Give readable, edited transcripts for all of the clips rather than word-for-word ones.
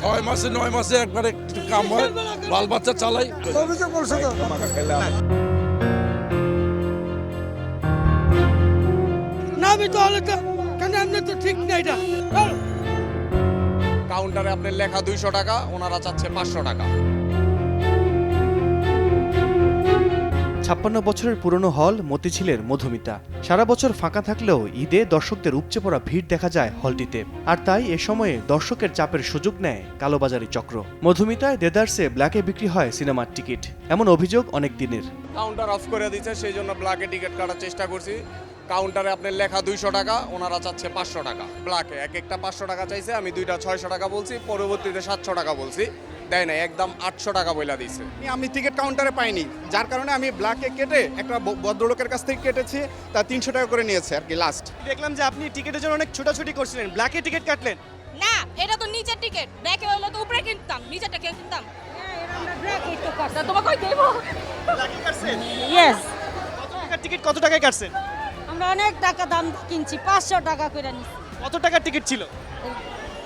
6 মাসে 9 মাসে একবারে কাম হয়, বাল বাচ্চা চালাই। অভিযোগ বলছে তো না আমি তো হলে তো কেন এমনি তো ঠিক না এটা। কাউন্টারে আপনার লেখা 200 টাকা, ওনারা চাচ্ছে 500 টাকা। 56 বছরের পুরনো হল মতিঝিলের মধুমিতা। সারা বছর ফাঁকা থাকলেও ঈদে দর্শকদের উপচে পড়া ভিড় দেখা যায় হলটিতে। আর তাই এ সময়ে দর্শকের চাপের সুযোগ নেয় কালোবাজারি চক্র। মধুমিতায় দেদারসে ব্ল্যাকে বিক্রি হয় সিনেমার টিকিট, এমন অভিযোগ অনেক দিনের। কাউন্টার অফ করে দিচ্ছে, সেই জন্য ব্ল্যাকে টিকিট কাটার চেষ্টা করছি। কাউন্টারে আপনার লেখা 200 টাকা, ওনারা চাচ্ছে 500 টাকা। ব্ল্যাকে এক একটা 500 টাকা চাইছে, আমি দুইটা 600 টাকা বলছি, পরবর্তীতে 700 টাকা বলছি, দেয় নাই, একদম 800 টাকা বইলা দিচ্ছে। আমি টিকিট কাউন্টারে পাইনি, যার কারণে আমি ব্ল্যাকে কেটে একটা ভদ্রলোকের কাছ থেকে কেটেছি, তা 300 টাকা করে নিয়েছে আর কি লাস্ট। দেখলাম যে আপনি টিকিটের জন্য অনেক ছোটাছুটি করছিলেন, ব্ল্যাকে টিকিট কাটলেন। না, এটা তো নিচের টিকিট, ব্যাকে হলে তো উপরে কিনতাম, নিচেরটা কে কিনতাম? তোমাকে কই দেব? ব্ল্যাকে কাটছেন? ইয়েস, কত টাকার টিকিট, কত টাকায় কাটছেন? আমরা অনেক টাকা দাম কিনছি, 500 টাকা করে নিচ্ছি। কত টাকার টিকিট ছিল?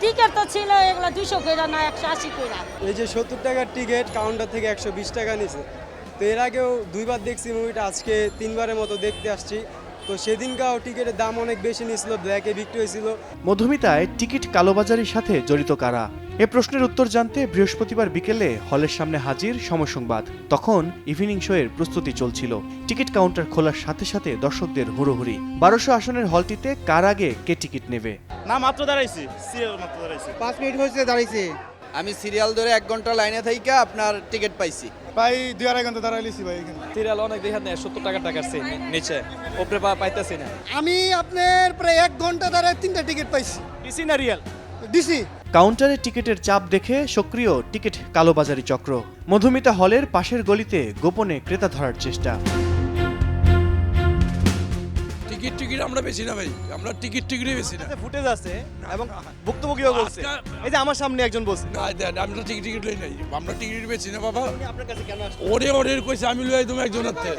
টিকিট তো ছিল এগুলো 200 করে না 180 করে। এই যে 70 টাকার টিকিট কাউন্টার থেকে 120 টাকা নিছে। তো এর আগেও দুইবার দেখছি মুভিটা, আজকে তিনবারের মতো দেখতে আসছি। তো সেদিনকাও টিকিটের দাম অনেক বেশি নিয়েছিল, ব্ল্যাকে বিক্রি হয়েছিল। মধুমিতায় টিকিট কালোবাজারির সাথে জড়িত কারা? এ প্রশ্নের উত্তর জানতে বৃহস্পতিবার বিকেলে হলের সামনে হাজির সময় সংবাদ। তখন ইভিনিং শো এর প্রস্তুতি চলছিল। টিকিট কাউন্টার খোলার সাথে সাথে দর্শকদের হুড়োহুড়ি। 1200 আসনের হলটিতে কার আগে কে টিকিট নেবে? না, মাত্র দাঁড়াইছি, সিরিয়াল মাত্র দাঁড়াইছি। 5 মিনিট হয়েছে দাঁড়াইছি। আমি সিরিয়াল ধরে 1 ঘন্টা লাইনে থেকে আপনার টিকিট পাইছি। ভাই 2-2.5 ঘন্টা দাঁড়াইছি ভাই এখানে। সিরিয়াল অনেক দেখা নেই, 70 টাকা কাটছে নিচে, উপরে পাইতেছি না। আমি আপনার প্রায় 1 ঘন্টা দাঁড়ায় 3টা টিকিট পাইছি। ডিসি না রিয়াল? ডিসি। কাউন্টারে টিকিটের চাপ দেখে সক্রিয় টিকিট কালোবাজারি চক্র। মধুমিতা হলের পাশের গলিতে গোপনে ক্রেতা ধরার চেষ্টা। টিকিট আমরা বেশি না ভাই, আমরা টিকিটই বেশি না। ফুটেজ আছে এবং ভুক্তভোগীও বলছে, এই যে আমার সামনে একজন বলছে। না দেন, আমরা টিকিট লই নাই, আমরা টিকিট বেশি না বাবা। আপনার কাছে কেন আসছে? ওরে কইছে আমি লই দেবো একজন হাতে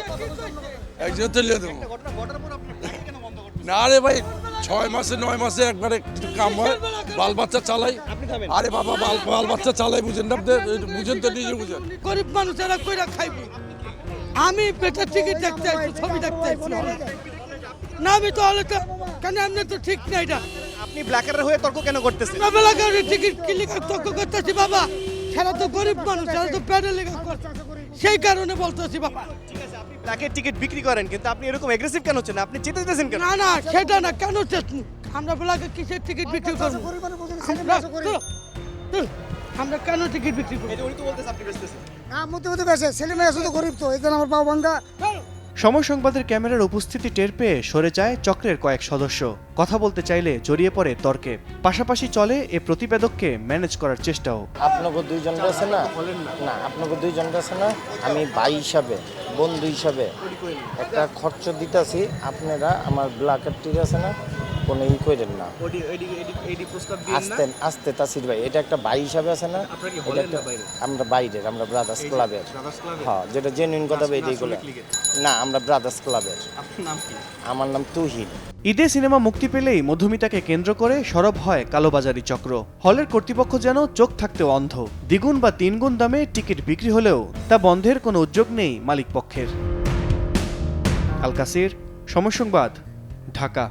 লই দেবো। ঘটনা ঘটার পর আপনি ব্ল্যাকে কেন বন্ধ করতেন? না রে ভাই, 6 মাসে 9 মাসে একবারে কাম হয়, বাল বাচ্চা চালাই। আপনি খাবেন? আরে বাবা, বাল বাচ্চা চালাই, বুঝেন না আপনি? বুঝেন তো, নিজে বুঝেন। গরিব মানুষেরা কইরা খাইবে। আমি পেটের টিকিট দেখতে আইছি, ছবি দেখতে আইছি। না আমি তো হলে তো কেন এমনি তো ঠিক না এটা। আপনি ব্ল্যাকের হয়ে তর্ক কেন করতেছেন? না বেলা করে টিকিট কিনলে তর্ক করতেছি বাবা, সেটা তো গরিব মানুষ, সেটা তো পেটে লেগে করছে, সেই কারণে বলতেছি বাবা। ঠিক আছে, আপনি ব্ল্যাকের টিকিট বিক্রি করেন, কিন্তু আপনি এরকম এগ্রেসিভ কেন হচ্ছেন? আপনি চেতে দিতেছেন কেন? না না সেটা না, কেন চেতনি? আমরা বেলাকে কিসের টিকিট বিক্রি করবো? আমরা কেন টিকিট বিক্রি করবো? এই যে উনি তো বলতেছে আপনি বেচতেছেন। না মধ্যে বেশে ছেলে মেয়ে শুধু গরিব, তো এই জন্য আমার বাবা ভাঙ্গা। সময় সংবাদের ক্যামেরার উপস্থিতি টের পেয়ে সরে যায় চক্রের কয়েক সদস্য। কথা বলতে চাইলে জড়িয়ে পড়ে তর্কে। পাশাপাশি চলে এ প্রতিবেদককে ম্যানেজ করার চেষ্টাও। আপনাকে দুইজন আছে না, না আপনাকে দুইজন আছে না, আমি ভাই হিসাবে বন্ধু হিসাবে একটা খরচ দিতেছি, আপনারা আমার ব্ল্যাকের টিক আছে না, কোনো ই করেন না, আস্তে আস্তে তাসির ভাই, এটা একটা ভাই হিসাবে আছে না, আমরা বাইরের, আমরা ব্রাদার্স ক্লাবের। হ্যাঁ, যেটা জেনুইন কথা এটাই বলে। না, আমরা ব্রাদার্স ক্লাবের। আমার নাম তুহিন। ঈদে সিনেমা মুক্তি পেলেই মধুমিতাকে কেন্দ্র করে সরব হয় কালোবাজারি চক্র। হলের কর্তৃপক্ষ যেন চোখ থাকতেও অন্ধ। দ্বিগুণ বা তিনগুণ দামে টিকিট বিক্রি হলেও তা বন্ধের কোনো উদ্যোগ নেই মালিক পক্ষের। আল কাসির, সময় সংবাদ, ঢাকা।